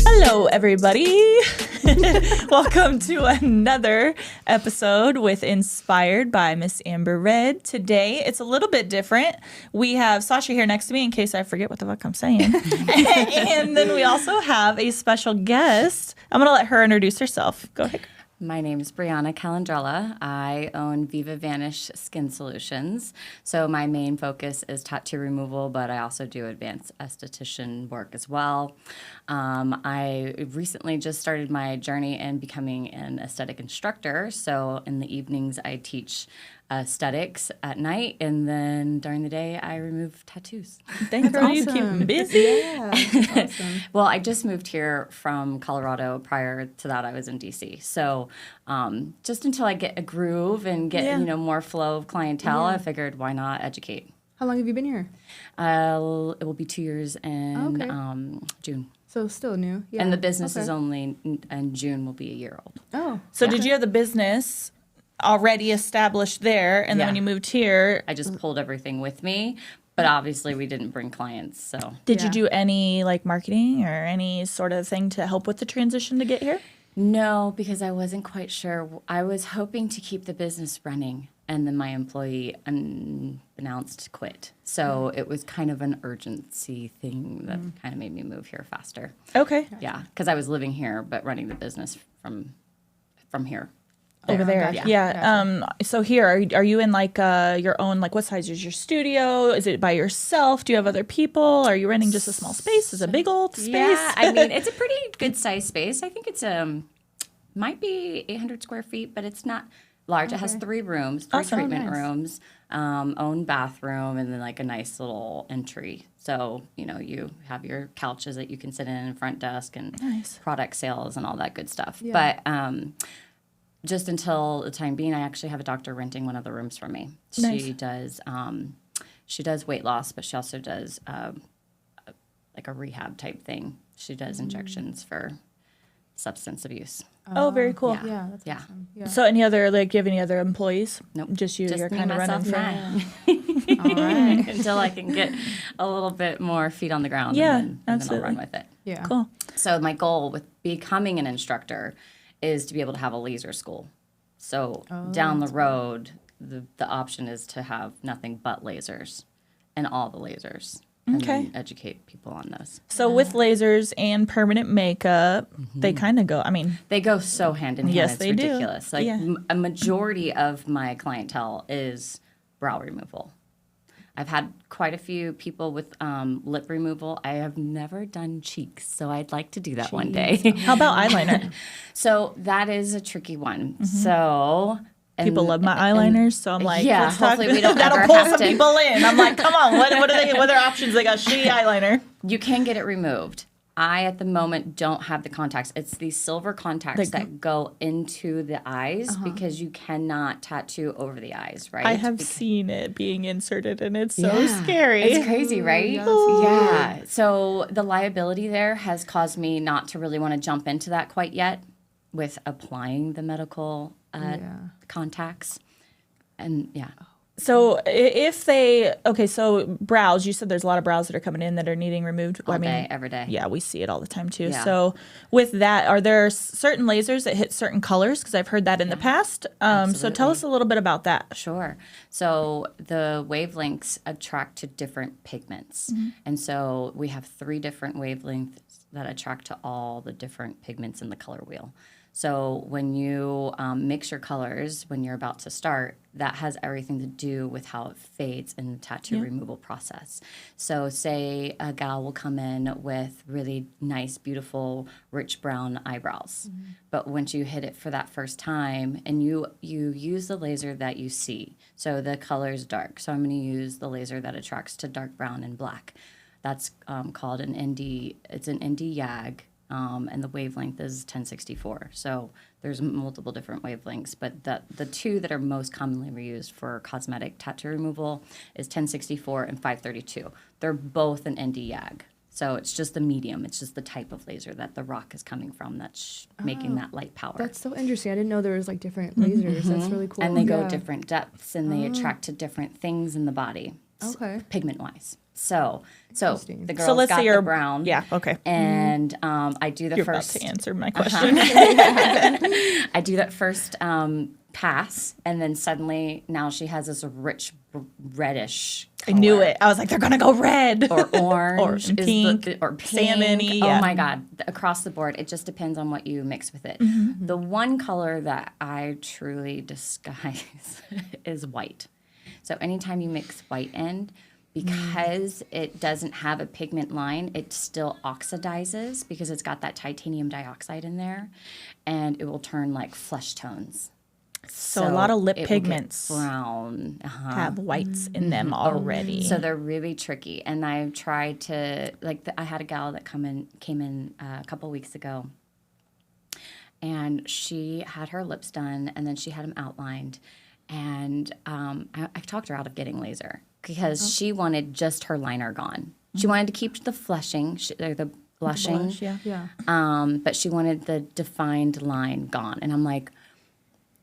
Hello, everybody. Welcome to another episode with Inspired by Miss Amber Red. Today, it's a little bit different. We have Sasha here next to me in case I forget what the fuck I'm saying. And then we also have a special guest. I'm going to let her introduce herself. Go ahead. My name is Brieanna Calandrella. I own Viva Vanish Skin Solutions. So my main focus is tattoo removal, but I also do advanced esthetician work as well. I recently just started my journey in becoming an aesthetic instructor. So in the evenings, I teach aesthetics at night, and then during the day, I remove tattoos. Thanks for you keep busy. Yeah, that's awesome. Well, I just moved here from Colorado. Prior to that, I was in DC. So just until I get a groove and get more flow of clientele, I figured why not educate. How long have you been here? It will be 2 years in June. So still new. Yeah. And the business is only in June will be a year old. Oh. So did you have the business already established there, and then when you moved here, I just pulled everything with me, but obviously we didn't bring clients. So did you do any like marketing or any sort of thing to help with the transition to get here? No, because I wasn't quite sure. I was hoping to keep the business running, and then my employee unannounced quit. So it was kind of an urgency thing that kind of made me move here faster. Okay. Yeah, because I was living here but running the business from here. Over there, Gotcha. yeah. So here, are you in like your own, like what size is your studio? Is it by yourself? Do you have other people? Are you renting just a small space? Is it a big old space? Yeah, I mean, it's a pretty good size space. I think it's might be 800 square feet, but it's not large. Okay. It has 3 rooms, 3 treatment rooms, own bathroom, and then like a nice little entry. So, you have your couches that you can sit in front desk and product sales and all that good stuff. Yeah. But just until the time being, I actually have a doctor renting one of the rooms from me. Nice. She does weight loss, but she also does like a rehab type thing. She does injections for substance abuse. Oh, very cool. Yeah, that's awesome. Yeah. So do you have any other employees? Nope. Just you. Just You're me, kind of myself, running and for All right. until I can get a little bit more feet on the ground. Yeah, and then I'll run with it. Yeah. Cool. So my goal with becoming an instructor is to be able to have a laser school. So down the road, the option is to have nothing but lasers and all the lasers. And then educate people on those. So with lasers and permanent makeup, they kind of go, they go so hand in hand. Yes, it's they do. ridiculous. Like a majority of my clientele is brow removal. I've had quite a few people with lip removal. I have never done cheeks, so I'd like to do that one day. How about eyeliner? So that is a tricky one. So People love my eyeliners, so I'm like, let's talk. Hopefully we don't That'll ever pull have some to. people in. I'm like, come on, what are their options? They got shitty eyeliner. You can get it removed. I, at the moment, don't have the contacts. It's these silver contacts that go into the eyes because you cannot tattoo over the eyes, right? I have seen it being inserted, and it's so scary. It's crazy, right? Yeah. So the liability there has caused me not to really want to jump into that quite yet with applying the medical contacts. And So so brows, you said there's a lot of brows that are coming in that are needing removed. All day, every day. Yeah, we see it all the time too. Yeah. So with that, are there certain lasers that hit certain colors? Because I've heard that in the past. So tell us a little bit about that. Sure. So the wavelengths attract to different pigments. And so we have 3 different wavelengths that attract to all the different pigments in the color wheel. So when you mix your colors when you're about to start, that has everything to do with how it fades in the tattoo removal process. So say a gal will come in with really nice, beautiful, rich brown eyebrows. But once you hit it for that first time and you use the laser that you see, so the color is dark. So I'm going to use the laser that attracts to dark brown and black. That's called an ND. It's an ND YAG. And the wavelength is 1064. So there's multiple different wavelengths, but the 2 that are most commonly used for cosmetic tattoo removal is 1064 and 532. They're both an ND YAG. So it's just the medium. It's just the type of laser that the rock is coming from that's making that light power. That's so interesting. I didn't know there was like different lasers. That's really cool. And they go different depths, and they attract to different things in the body, Okay. pigment-wise. So the girls let's got say you're the brown. Yeah, okay. And I do the You're first. about to answer my question. I do that first pass, and then suddenly now she has this rich reddish I knew color. it. I was like, they're gonna go red Or orange, Or pink, or pink. salmon-y, Oh yeah. my God! Across the board, it just depends on what you mix with it. The one color that I truly despise is white. So anytime you mix white in, because it doesn't have a pigment line, it still oxidizes because it's got that titanium dioxide in there, and it will turn like flesh tones. So a lot of lip it will get pigments brown. have whites in them already. So they're really tricky. And I've tried to, I had a gal that came in a couple weeks ago, and she had her lips done, and then she had them outlined. And I talked her out of getting laser because she wanted just her liner gone. She wanted to keep the flushing, the blushing, Blush, yeah. Yeah. but she wanted the defined line gone. And I'm like,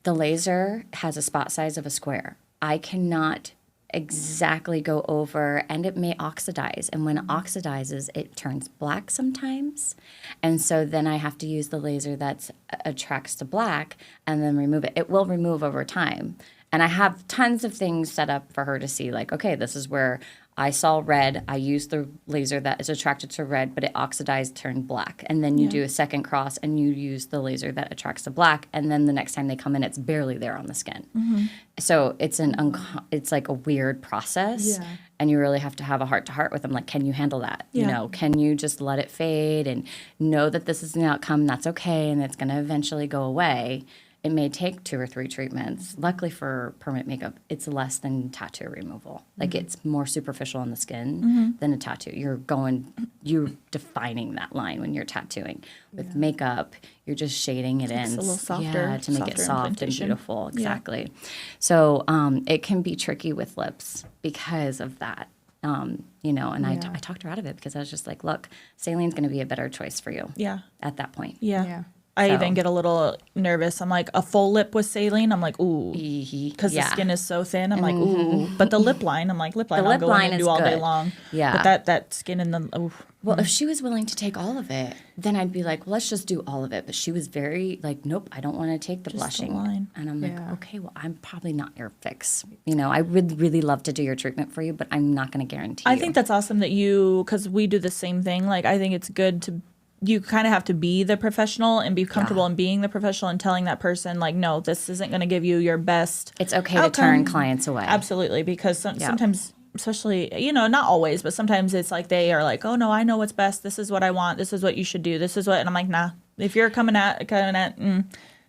the laser has a spot size of a square. I cannot exactly go over, and it may oxidize. And when it oxidizes, it turns black sometimes. And so then I have to use the laser that attracts to black and then remove it. It will remove over time. And I have tons of things set up for her to see, like, okay, this is where I saw red. I used the laser that is attracted to red, but it oxidized, turned black. And then you do a second cross, and you use the laser that attracts to black. And then the next time they come in, it's barely there on the skin. So it's it's like a weird process. Yeah. And you really have to have a heart-to-heart with them. Like, can you handle that? Yeah. You know, can you just let it fade and know that this is the outcome, that's okay, and it's going to eventually go away? It may take 2 or 3 treatments. Luckily for permanent makeup, it's less than tattoo removal. Like, it's more superficial on the skin than a tattoo. You're defining that line when you're tattooing. With makeup, you're just shading it in. It's a little softer. Yeah, to make it softer soft and implementation. beautiful. Exactly. So it can be tricky with lips because of that. You know, and I talked her out of it because I was just like, look, saline's going to be a better choice for you Yeah. at that point. Yeah. Yeah. I So- even get a little nervous. I'm like, a full lip with saline. I'm like, ooh, because the skin is so thin. I'm like, ooh. But the lip line, I'm like, lip line, I'll lip go line in and is do all day good. long. Yeah. But that skin in the, ooh. Well, if she was willing to take all of it, then I'd be like, well, let's just do all of it. But she was very like, nope, I don't want to take the the blushing. line. And I'm like, Yeah. okay, well, I'm probably not your fix. You know, I would really love to do your treatment for you, but I'm not going to guarantee I you. think that's awesome that because we do the same thing. Like, I think it's good you kind of have to be the professional and be comfortable in being the professional and telling that person, like, no, this isn't going to give you your best. It's okay outcome. to turn clients away. Absolutely, because sometimes, especially, you know, not always, but sometimes it's like they are like, oh no, I know what's best. This is what I want. This is what you should do. This is what, and I'm like, nah. If you're coming at,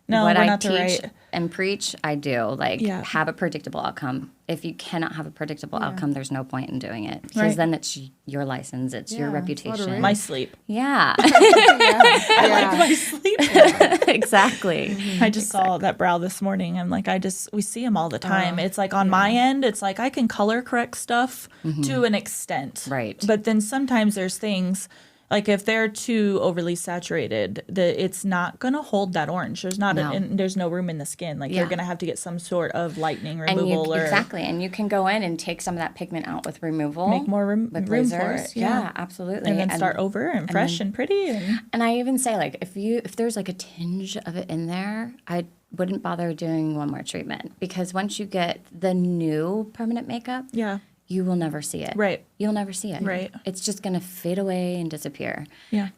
no, what we're I not the teach right. and preach, I do. Like, Yeah. have a predictable outcome. If you cannot have a predictable outcome, there's no point in doing it. Because Right. then it's your license, it's your Yeah, it's a lot of reputation. My sleep. Yeah, I like my sleep. exactly. I just saw that brow this morning. I'm like, we see them all the time. It's like on my end, it's like I can color correct stuff to an extent. Right. But then sometimes there's things like if they're too overly saturated, it's not going to hold that orange. There's there's no room in the skin. Like you're Yeah. going to have to get some sort of lightening And removal or exactly, and you can go in and take some of that pigment out with removal, make more room with for lasers. it. Yeah, absolutely. And then start over and fresh and pretty. And I even say, like, if there's like a tinge of it in there, I wouldn't bother doing one more treatment, because once you get the new permanent makeup, Yeah. you will never see it. Right. You'll never see it. Right. It's just going to fade away and disappear. Yeah.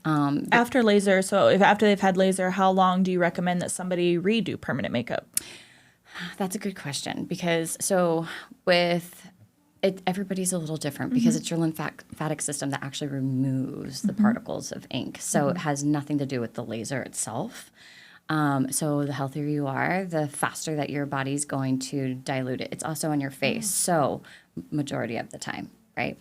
After laser, so if after they've had laser, how long do you recommend that somebody redo permanent makeup? That's a good question, because with it, everybody's a little different because it's your lymphatic system that actually removes the particles of ink. So it has nothing to do with the laser itself. So the healthier you are, the faster that your body's going to dilute it. It's also on your face, so majority of the time, right?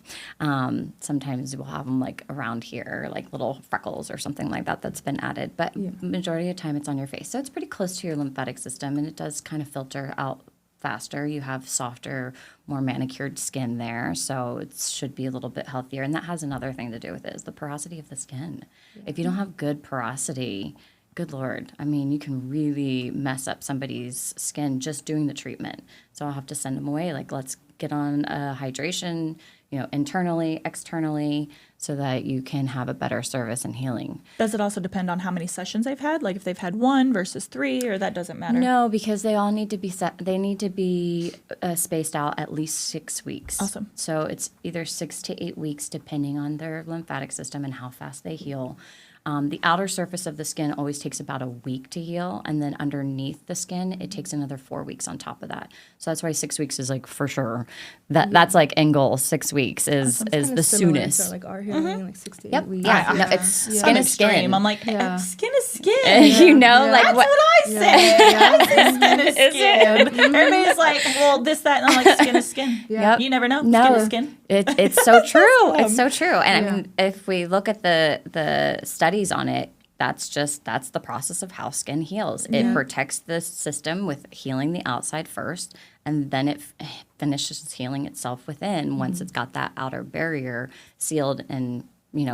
Sometimes we'll have them like around here, like little freckles or something like that that's been added, but majority of the time it's on your face. So it's pretty close to your lymphatic system, and it does kind of filter out faster. You have softer, more manicured skin there, so it should be a little bit healthier. And that has another thing to do with it, is the porosity of the skin. Yeah. If you don't have good porosity, good Lord, I mean, you can really mess up somebody's skin just doing the treatment. So I'll have to send them away. Like, let's get on a hydration, internally, externally, so that you can have a better service and healing. Does it also depend on how many sessions they've had? Like if they've had 1 versus 3, or that doesn't matter? No, because they all need to be they need to be spaced out at least 6 weeks. Awesome. So it's either 6 to 8 weeks, depending on their lymphatic system and how fast they heal. The outer surface of the skin always takes about a week to heal, and then underneath the skin, it takes another 4 weeks on top of that. So that's why 6 weeks is like for sure. That's like end goal. 6 weeks is the soonest. So like our healing, like 6 to 8 weeks. Yeah, no, it's skin is skin. I'm like, skin is skin. Like that's what I say. Skin is skin. Everybody's like, well, this, that, and I'm like, skin is skin. Yep. You never know. No. Skin is skin. It's so true. It's so true. And I mean, if we look at the studies on it, that's the process of how skin heals. It protects the system with healing the outside first, and then it finishes healing itself within once it's got that outer barrier sealed and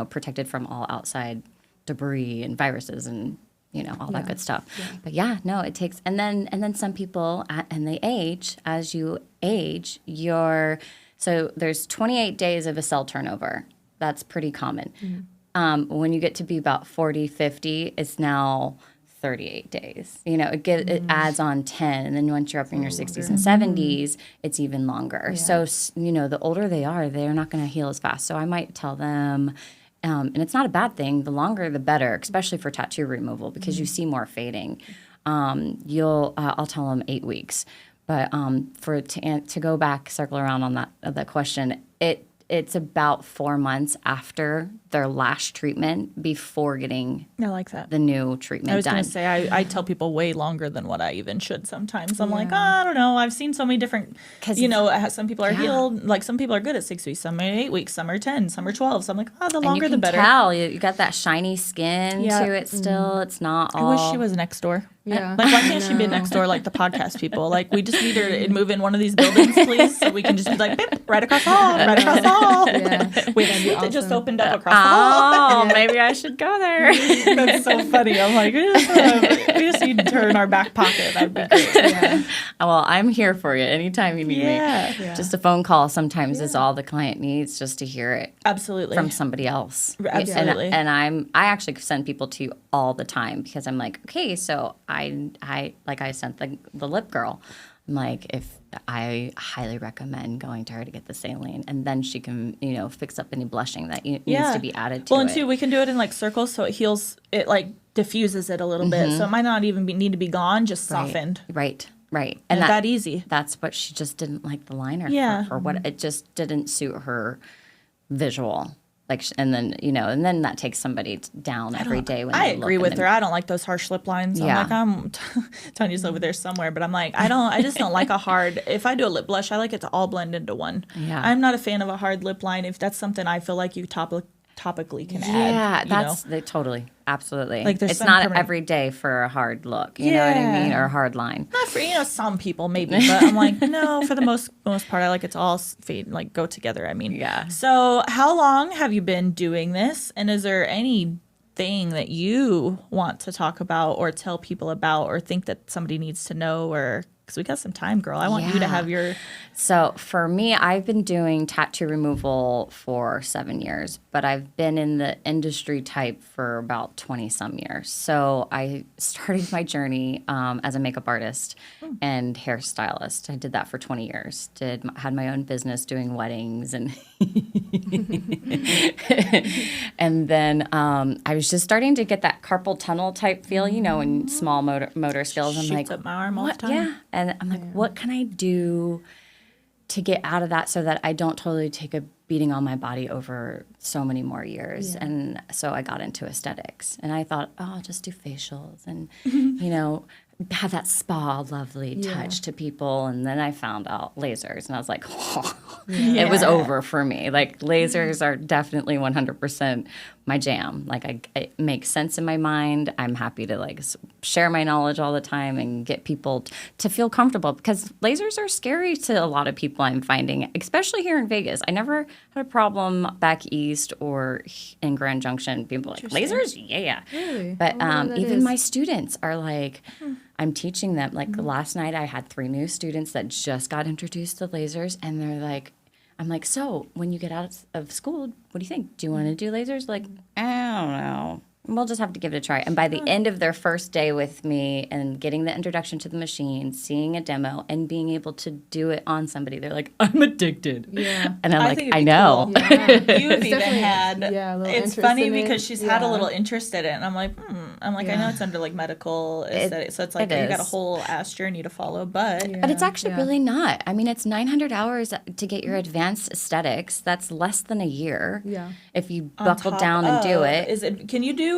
protected from all outside debris and viruses and all that good stuff. But it takes, and then some people and they age. As you age, so there's 28 days of a cell turnover. That's pretty common. When you get to be about 40, 50, it's now 38 days. It adds on 10. And then once you're up in your 60s and 70s, it's even longer. Yeah. So, the older they are, they're not going to heal as fast. So I might tell them, and it's not a bad thing, the longer the better, especially for tattoo removal, because you see more fading. I'll tell them 8 weeks. But to go back, circle around on that question, it's about 4 months after their last treatment before getting I like that. The new treatment done. I was going to say, I tell people way longer than what I even should sometimes. I'm like, I don't know. I've seen so many different, some people are healed. Like some people are good at 6 weeks, some are 8 weeks, some are 10, some are 12. So I'm like, the longer the better. Tell. You got that shiny skin to it still. It's not all. I wish she was next door. Yeah. Like, why can't she be next door like the podcast people? Like, we just need her to move in one of these buildings, please, so we can just be like, bip, right across the hall, right across the hall. Yeah. Wait, they just opened up across the hall. Oh, maybe I should go there. That's so funny. I'm like, we just need her in our back pocket. That'd be great. Yeah. Well, I'm here for you anytime you need me. Yeah. Just a phone call sometimes is all the client needs, just to hear it. Absolutely. From somebody else. Absolutely. And I actually send people to you all the time, because I'm like, okay, so I sent the lip girl. I'm like, if I highly recommend going to her to get the saline, and then she can, fix up any blushing that needs to be added to it. Well, and too, we can do it in like circles, so it heals, it like diffuses it a little bit. So it might not even need to be gone, just softened. Right. And that easy. That's what she just didn't like the liner for what it just didn't suit her visual. Like, and then that takes somebody down every day. When I agree with her. I don't like those harsh lip lines. Yeah. I'm like, Tanya's over there somewhere, but I'm like, I just don't like a hard, if I do a lip blush, I like it to all blend into one. Yeah. I'm not a fan of a hard lip line. If that's something I feel like you topically can add. Yeah, totally. Absolutely. Like it's not every day for a hard look, you know what I mean? Or a hard line. Not for, some people maybe, but I'm like, no, for the most part, I like it to all fade, like go together. I mean, yeah. So how long have you been doing this? And is there anything that you want to talk about or tell people about or think that somebody needs to know, or because we got some time, girl. I want you to have your... So for me, I've been doing tattoo removal for 7 years, but I've been in the industry type for about 20-some years. So I started my journey as a makeup artist and hairstylist. I did that for 20 years. Had my own business doing weddings and... and then I was just starting to get that carpal tunnel type feel, in small motor skills. I'm like, up my arm all the time. Yeah. And I'm like, what can I do to get out of that so that I don't totally take a beating on my body over so many more years? Yeah. And so I got into aesthetics. And I thought, I'll just do facials and, have that spa lovely touch to people. And then I found out lasers, and I was like, it was over for me. Like, lasers are definitely 100% my jam. Like, it makes sense in my mind. I'm happy to like share my knowledge all the time and get people to feel comfortable, because lasers are scary to a lot of people, I'm finding, especially here in Vegas. I never had a problem back east or in Grand Junction. People are like, lasers? Yeah. Really? But even is. my students are like, I'm teaching them. Like, last night I had 3 new students that just got introduced to lasers, and they're like, I'm like, so when you get out of school, what do you think? Do you want to do lasers? Like, I don't know. We'll just have to give it a try. And by the end of their first day with me and getting the introduction to the machine, seeing a demo, and being able to do it on somebody, they're like, I'm addicted. Yeah. And I'm I like, think it'd I be know. cool. Yeah. You've even definitely- had. a little It's interest funny in it. because she's had a little interest in it, and I'm like, I know it's under like medical aesthetics, so it's like it you got a is. whole ass journey to follow, but But it's actually really not. I mean, it's 900 hours to get your advanced aesthetics. That's less than a year. Yeah. If you on buckle top down and do of- it. Can you do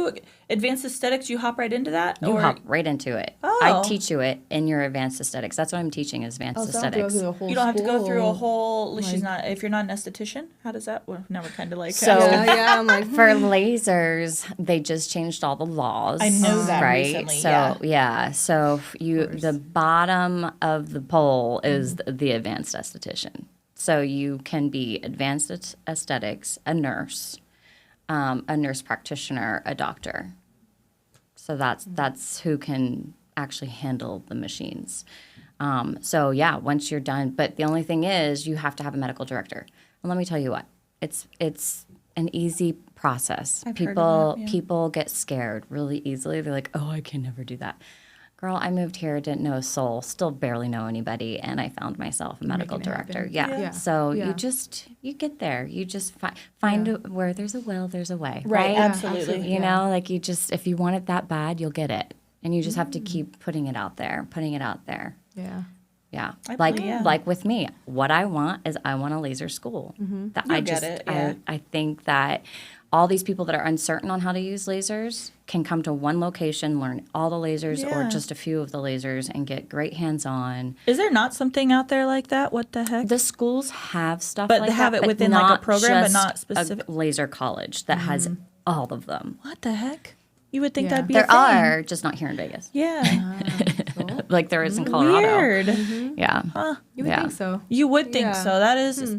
advanced aesthetics? You hop right into that? You hop right into it. Oh. I teach you it in your advanced aesthetics. That's what I'm teaching, is advanced So I don't have to go aesthetics. through the whole You don't have to go through a school. whole. She's not. If you're not an esthetician, how does that? Well, now we're kind of like. So- Yeah, I'm like, For lasers, they just changed all the laws. I know that right? recently, So so the bottom of the pole is the advanced esthetician. So you can be advanced aesthetics, a nurse practitioner, a doctor. So that's who can actually handle the machines. Once you're done, but the only thing is you have to have a medical director. And let me tell you what, it's an easy process. I've heard of that, yeah. People get scared really easily. They're like, oh, I can never do that. Girl, I moved here, didn't know a soul, still barely know anybody, and I found myself a medical director. Yeah. So Yeah. you get there. You just find where there's a will, there's a way. Right, Right? absolutely. You know, like if you want it that bad, you'll get it. And you just have to keep putting it out there. yeah. Yeah. I Like believe- yeah. like with me, what I want is I want a laser school. That You'll get it, yeah. I think that all these people that are uncertain on how to use lasers can come to one location, learn all the lasers or Yeah. just a few of the lasers, and get great hands-on. Is there not something out there like that? What the heck? The schools have stuff But like they have that, it but within, like, a not program, but just not specific? a laser college that has all of them. What the heck? You would think Yeah. that'd be There a thing. are, just not here in Vegas. Yeah. Like there is in Colorado. Weird. Yeah. You would Yeah. think so. You would think Yeah. so.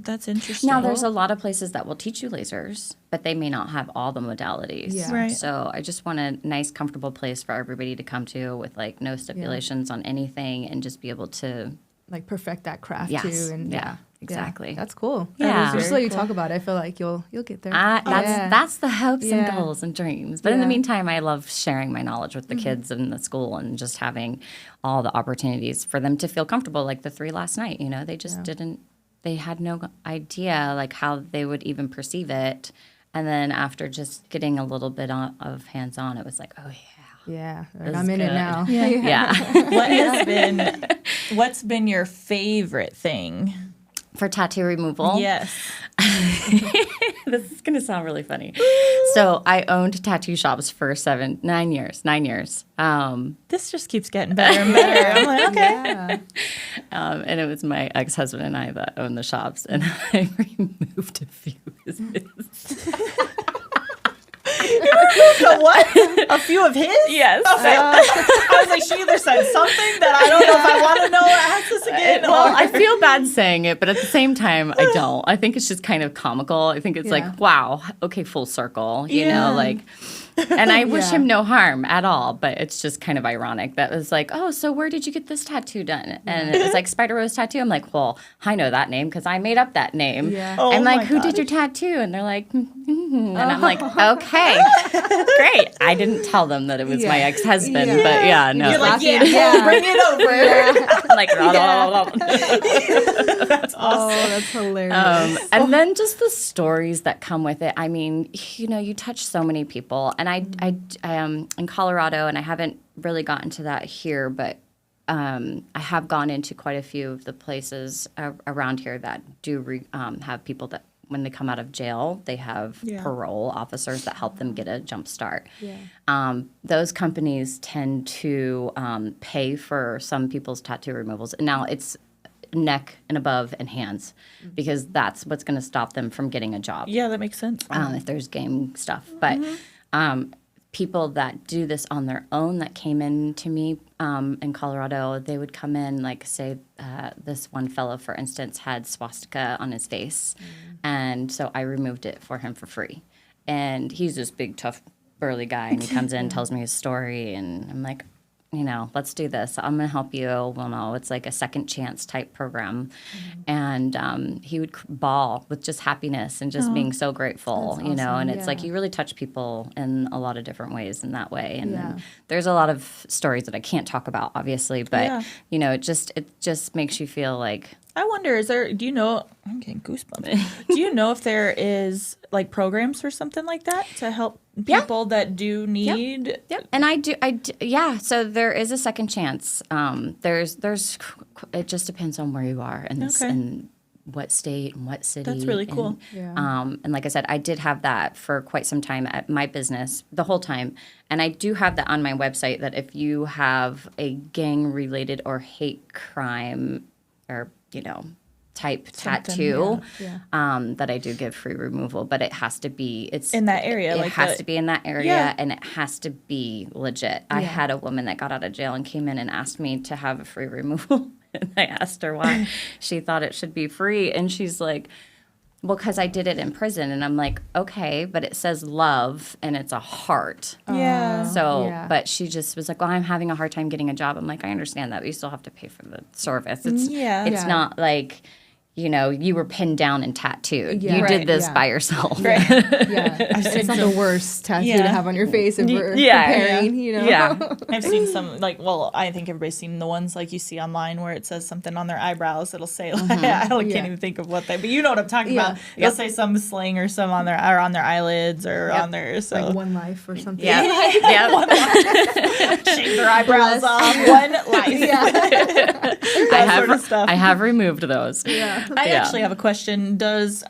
That's interesting. Now, there's a lot of places that will teach you lasers, but they may not have all the modalities. Yeah. Right. So I just want a nice, comfortable place for everybody to come to with like no stipulations on anything, and just be able to. Like perfect that craft Yes. too. And Yeah, exactly. That's cool. Yeah. Just Very let you cool. talk about it. I feel like you'll get there. That's that's the hopes and Yeah. goals and dreams. But in the Yeah. meantime, I love sharing my knowledge with the kids in the school, and just having all the opportunities for them to feel comfortable. Like the 3 last night, they just didn't. They had no idea like how they would even perceive it. And then after just getting a little bit of hands on, it was like, oh yeah. Yeah. Like, This I'm is in it good. now. Yeah. What's been your favorite thing? For tattoo removal. Yes. This is going to sound really funny. So I owned tattoo shops for 9 years. 9 years. This just keeps getting better and better. I'm like, okay. Yeah. And it was my ex-husband and I that owned the shops, and I removed a few of his. So what? A few of his? Yes. I was like, she either said something that I don't know if I want to know or ask this again. Well, or- I feel bad saying it, but at the same time, I don't. I think it's just kind of comical. I think it's Yeah. like, wow, okay, full circle, you Yeah. know, like. And I wish Yeah. him no harm at all, but it's just kind of ironic. That was like, oh, so where did you get this tattoo done? And it was like Spider Rose Tattoo. I'm like, well, I know that name because I made up that name. Yeah. Oh I'm like, my who did gosh. your tattoo? And they're like, and I'm like, okay, great. I didn't tell them that it was my Yeah. ex-husband, Yeah. but yeah, no. You're like, yeah, Yeah. bring it over. I'm like, That's Oh, awesome. that's hilarious. and then just the stories that come with it. I mean, you touch so many people, and I am in Colorado, and I haven't really gotten to that here, but I have gone into quite a few of the places around here that do have people that when they come out of jail, they have parole officers that help them get a jump start. Those companies tend to pay for some people's tattoo removals. Now, it's neck and above and hands because that's what's going to stop them from getting a job. Yeah, that makes sense. If there's gang stuff. But people that do this on their own that came in to me in Colorado, they would come in, like, say, this one fellow, for instance, had swastika on his face. And so I removed it for him for free. And he's this big, tough, burly guy. And he comes in and tells me his story. And I'm like, let's do this. I'm going to help you. Well, no, it's like a second chance type program. And he would bawl with just happiness and just being so grateful, That's awesome. and it's like you really touch people in a lot of different ways in that way. And then there's a lot of stories that I can't talk about, obviously, but, it just makes you feel like. I wonder, do you know, I'm getting goosebumps. Do you know if there is like programs or something like that to help people that do need? Yep. And I do. Yeah. So there is a second chance. There's, it just depends on where you are and what state and what city. That's really cool. And like I said, I did have that for quite some time at my business, the whole time. And I do have that on my website that if you have a gang-related or hate crime or, type tattoo, that I do give free removal, but it has to be, it's in that area. It has to be in that area and it has to be legit. I had a woman that got out of jail and came in and asked me to have a free removal. And I asked her why she thought it should be free. And she's like, well, because I did it in prison. And I'm like, okay, but it says love and it's a heart. But she just was like, well, I'm having a hard time getting a job. I'm like, I understand that, but you still have to pay for the service. It's not like, you were pinned down and tattooed. You did this by yourself. It's not the worst tattoo to have on your face if we're comparing, I've seen some, I think everybody's seen the ones like you see online where it says something on their eyebrows. It'll say, I can't even think of what but you know what I'm talking about. It'll say some slang or some on their eyelids or on their, like one life or something. One life. Shave their eyebrows off. One life. I have removed those. I actually have a question. Does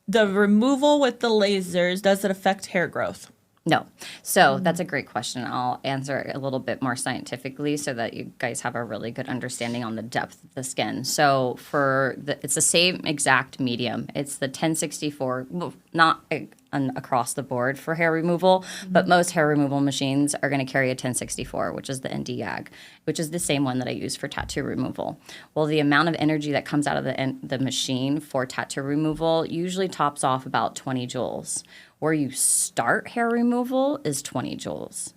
the removal with the lasers, does it affect hair growth? No. So that's a great question. I'll answer it a little bit more scientifically so that you guys have a really good understanding on the depth of the skin. So it's the same exact medium. It's the 1064, not across the board for hair removal, but most hair removal machines are going to carry a 1064, which is the ND YAG, which is the same one that I use for tattoo removal. Well, the amount of energy that comes out of the machine for tattoo removal usually tops off about 20 joules. Where you start hair removal is 20 joules.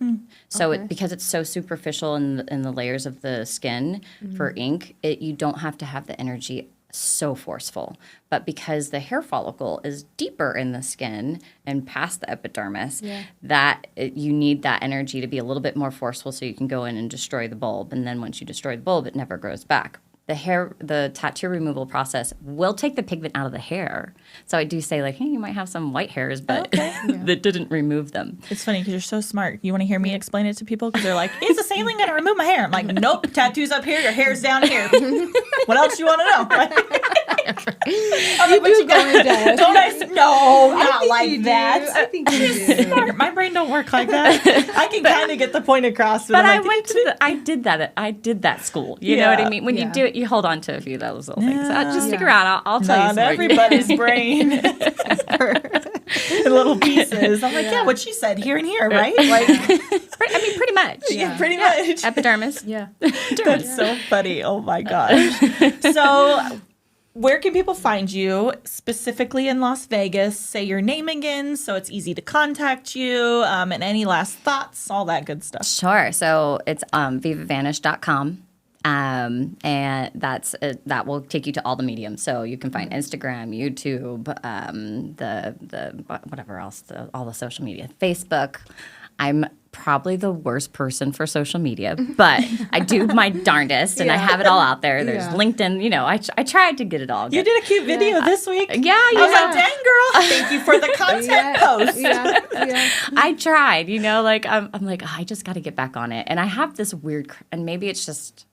So because it's so superficial in the layers of the skin for ink, you don't have to have the energy so forceful. But because the hair follicle is deeper in the skin and past the epidermis, you need that energy to be a little bit more forceful so you can go in and destroy the bulb. And then once you destroy the bulb, it never grows back. The tattoo removal process will take the pigment out of the hair. So I do say, like, hey, you might have some white hairs, but that didn't remove them. It's funny because you're so smart. You want to hear me explain it to people? Because they're like, is the saline going to remove my hair? I'm like, nope, tattoo's up here, your hair's down here. What else you want to know? I'm like, what you got? Don't I? No, not like that. I think you do. My brain don't work like that. I can kind of get the point across. But I did that school. You know what I mean? When you do it, you hold on to a few of those little things. Just stick around. I'll tell you some. Not everybody's brain. In little pieces. I'm like, what she said, here and here, right? Like, pretty much. Yeah, pretty much. Epidermis. Yeah. That's so funny. Oh my gosh. So, where can people find you specifically in Las Vegas? Say your name again so it's easy to contact you, and any last thoughts, all that good stuff. Sure. So it's VivaVanish.com. And that will take you to all the mediums. So you can find Instagram, YouTube, the whatever else, all the social media, Facebook. I'm probably the worst person for social media, but I do my darndest, and I have it all out there. There's LinkedIn. I tried to get it all. You did a cute video this week. Yeah, I was like, dang girl, thank you for the content post. I tried. I'm like, I just got to get back on it, and I have this weird, and maybe it's just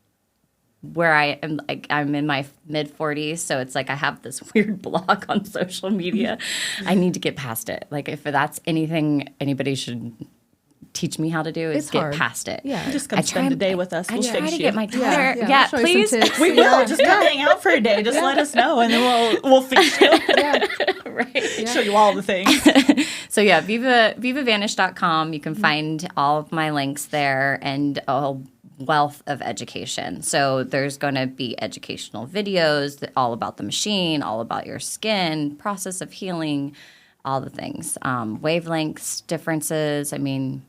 where I am, like, I'm in my mid 40s, so it's like I have this weird block on social media. I need to get past it. Like, if that's anything anybody should teach me how to do, is get past it. Yeah, just come spend a day with us. We'll fix you. Get my Twitter. Yeah, please. We will. Just come hang out for a day. Just let us know, and then we'll fix you. Right. Show you all the things. So yeah, VivaVanish.com. You can find all of my links there, and a wealth of education. So there's going to be educational videos all about the machine, all about your skin, process of healing, all the things, wavelengths, differences. I mean,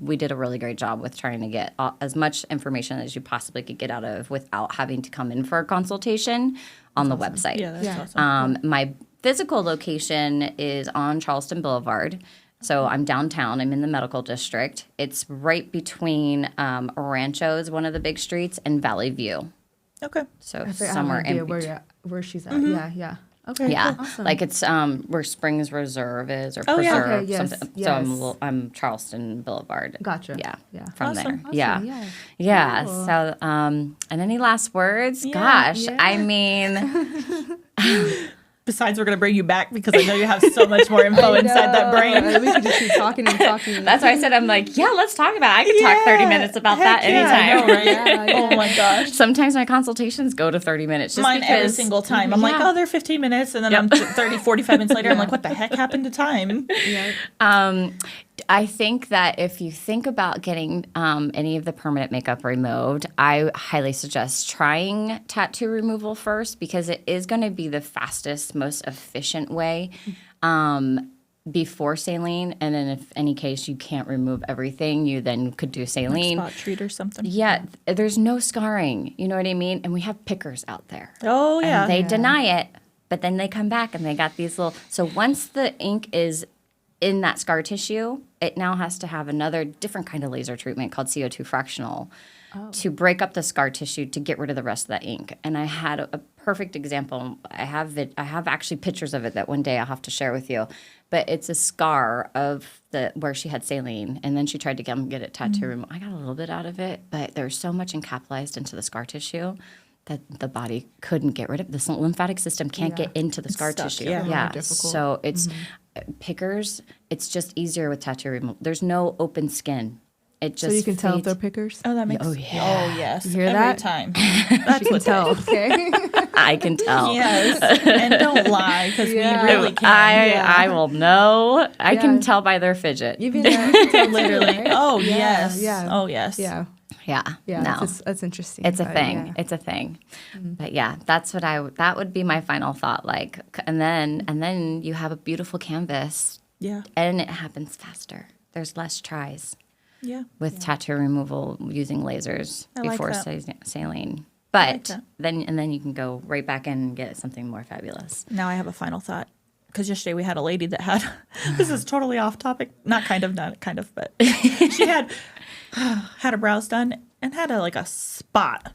we did a really great job with trying to get as much information as you possibly could get out of without having to come in for a consultation on the website. Yeah, that's awesome. My physical location is on Charleston Boulevard. So I'm downtown. I'm in the medical district. It's right between Rancho is one of the big streets, and Valley View. Okay. So somewhere in between. Where she's at. Mm-hmm. Yeah. Okay. Yeah, cool. Awesome. like it's where Springs Reserve is, or Preserve. Yeah. Okay, yes, something. yes. So I'm Charleston Boulevard. Gotcha. Yeah. From there. Awesome. Yeah. Cool. So and any last words? Gosh, I mean. Besides, we're going to bring you back because I know you have so much more info inside that brain. We could just keep talking and talking. That's why I said, I'm like, let's talk about it. I could talk 30 minutes about that anytime. I know, right? Oh my gosh. Sometimes my consultations go to 30 minutes. Just Mine because, every single time. I'm like, they're 15 minutes. And then I'm 30, 45 minutes later. I'm like, what the heck happened to time? I think that if you think about getting any of the permanent makeup removed, I highly suggest trying tattoo removal first, because it is going to be the fastest, most efficient way before saline. And then if any case you can't remove everything, you then could do saline. Like spot treat or something. Yeah, there's no scarring. You know what I mean? And we have pickers out there. Oh, yeah. And they deny it, but then they come back and they got these little... So once the ink is in that scar tissue, it now has to have another different kind of laser treatment called CO2 fractional to break up the scar tissue to get rid of the rest of that ink. And I had a perfect example. I have actually pictures of it that one day I'll have to share with you. But it's a scar of where she had saline, and then she tried to get it tattoo removed. I got a little bit out of it, but there's so much encapsulated into the scar tissue that the body couldn't get rid of. The lymphatic system can't get into the scar tissue. Yeah. So it's pickers. It's just easier with tattoo removal. There's no open skin. It just so you can tell if they're pickers? Oh, that makes sense. Oh, yes. You hear every that? time. That's what tell. Okay. I can tell. Yes. And don't lie, because we really can. I will know. I can tell by their fidget. You can tell literally. Right? Oh, yes. Yeah. Oh, yes. Yeah. Yeah. No. That's interesting. It's a thing. Yeah. It's a thing. But yeah, that's what that would be my final thought. Like, and then you have a beautiful canvas. Yeah. And it happens faster. There's less tries. Yeah. With tattoo removal using lasers before saline. But then you can go right back in and get something more fabulous. Now I have a final thought. Because yesterday we had a lady that had, this is totally off topic, not kind of, but she had her brows done and had a spot.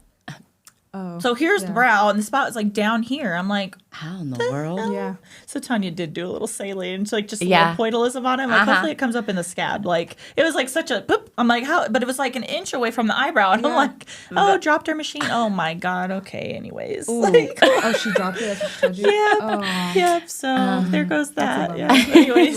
Oh, so here's the brow, and the spot is like down here. I'm like, how in the world? Hell? Yeah. So Tanya did do a little saline, so just a little pointillism on it. I'm like, hopefully it comes up in the scab. Like, it was like such a boop. I'm like, how? But it was like an inch away from the eyebrow, and I'm like, dropped her machine. Oh my god. Okay. Anyways, like, oh, she dropped it. That's what she told you? Yeah. Oh. Yep. So there goes that. Yeah. Anyways,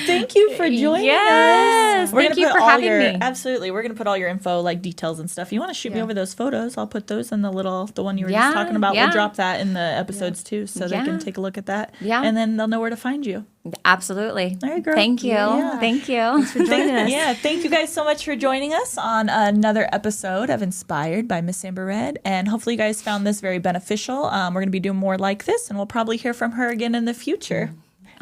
thank you for joining us. Thank you for having me. Absolutely. We're gonna put all your info, like details and stuff. You want to shoot me over those photos? I'll put those in the one you were just talking about. We'll drop that in the episodes too, so they can take a look at that. Yeah. And then they'll know where to find you. Absolutely. All right, girl. Thank you. Yeah. Thank you. Thanks for joining us. Yeah. Thank you guys so much for joining us on another episode of Inspired by Miss Amber Red. And hopefully you guys found this very beneficial. We're going to be doing more like this, and we'll probably hear from her again in the future.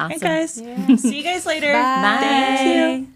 Awesome. All right, guys. Yeah. See you guys later. Bye. Thank you.